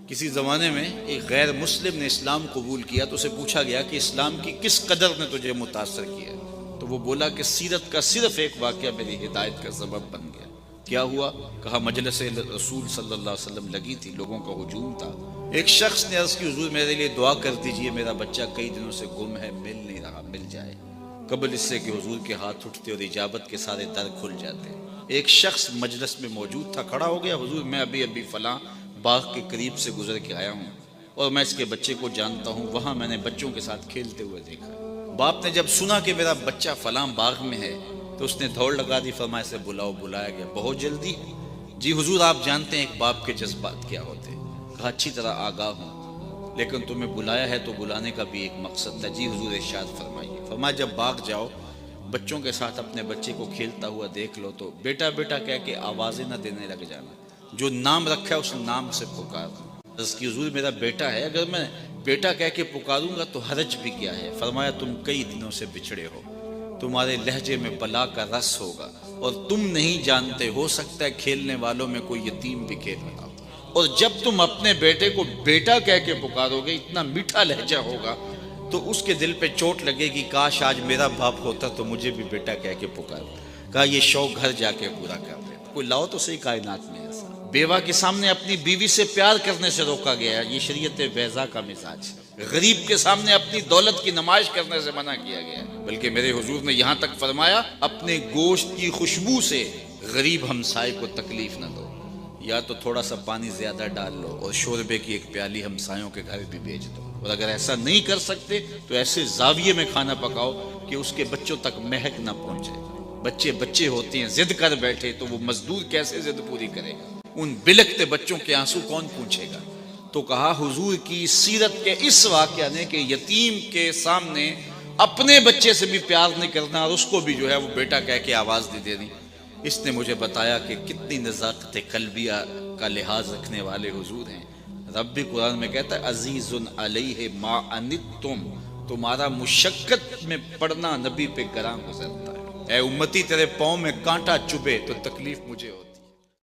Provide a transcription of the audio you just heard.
किसी ज़माने में एक गैर मुस्लिम ने इस्लाम कबूल किया तो उसे पूछा गया कि इस्लाम की किस कदर ने तुझे मुतासर किया। तो वो बोला कि सीरत का सिर्फ एक वाक़या मेरी हिदायत का सबब बन गया। क्या हुआ? कहा मजलिस रसूल सल्लल्लाहु अलैहि वसल्लम लगी थी, लोगों का हुजूम था। एक शख्स ने अर्ज़ की हुजूर मेरे लिए दुआ कर दीजिए, मेरा बच्चा कई दिनों से गुम है, मिल नहीं रहा, मिल जाए। कबल इससे कि हुजूर के हाथ उठते और इजाबत के सारे दर खुल जाते। एक शख्स मजलिस में मौजूद था, खड़ा हो गया, हुजूर मैं अभी अभी फलां बाग के करीब से गुजर के आया हूँ और मैं इसके बच्चे को जानता हूँ, वहाँ मैंने बच्चों के साथ खेलते हुए देखा। बाप ने जब सुना कि मेरा बच्चा फलां बाग में है तो उसने दौड़ लगा दी, फरमाया से बुलाओ। बुलाया गया, बहुत जल्दी है जी हुजूर, आप जानते हैं एक बाप के जज्बात क्या होते हैं। कहा अच्छी तरह आगाह हूँ, लेकिन तुम्हें बुलाया है तो बुलाने का भी एक मकसद था। जी हुजूर इरशाद फरमाइए। फरमाया जब बाग जाओ बच्चों के साथ अपने बच्चे को खेलता हुआ देख लो तो बेटा बेटा कह के आवाज़ें ना देने लग जाना, जो नाम रखा है उस नाम से पुकार। उसकी हुजूर मेरा बेटा है, अगर मैं बेटा कह के पुकारूंगा तो हरज भी क्या है। फरमाया तुम कई दिनों से बिछड़े हो, तुम्हारे लहजे में बला का रस होगा और तुम नहीं जानते, हो सकता है खेलने वालों में कोई यतीम भी खेल रहा हो। और जब तुम अपने बेटे को बेटा कह के पुकारोगे, इतना मीठा लहजा होगा तो उसके दिल पे चोट लगेगी, काश आज मेरा बाप होता तो मुझे भी बेटा कह के पुकार। कहा ये शौक घर जाके पूरा कर दे। कोई लाओ तो सही कायनात में ऐसा। बेवा के सामने अपनी बीवी से प्यार करने से रोका गया, ये शरीयत वैज़ा का मिजाज है। गरीब के सामने अपनी दौलत की नुमाइश करने से मना किया गया, बल्कि मेरे हुजूर ने यहाँ तक फरमाया अपने गोश्त की खुशबू से गरीब हमसाए को तकलीफ न दो, या तो थोड़ा सा पानी ज्यादा डाल लो और शोरबे की एक प्याली हमसायों के घर भी भेज दो। और अगर ऐसा नहीं कर सकते तो ऐसे जाविये में खाना पकाओ कि उसके बच्चों तक महक ना पहुंचे। बच्चे बच्चे होते हैं, जिद कर बैठे तो वो मजदूर कैसे जिद पूरी करेगा? उन बिलखते बच्चों के आंसू कौन पूछेगा? तो कहा हुजूर की सीरत के इस वाक़या ने कि यतीम के सामने अपने बच्चे से भी प्यार नहीं करना और उसको भी जो है वो बेटा कह के आवाज़ दे देनी, इसने मुझे बताया कि कितनी नज़ाकत कल्बिया का लिहाज रखने वाले हुजूर हैं। रब भी कुरान में कहता है अजीजुन अलैहि मा अनित्तुम, तुम्हारा मुशक्कत में पड़ना नबी पे गरां गुजरता है। ए उम्मती तेरे पाँव में कांटा चुभे तो तकलीफ मुझे होती है।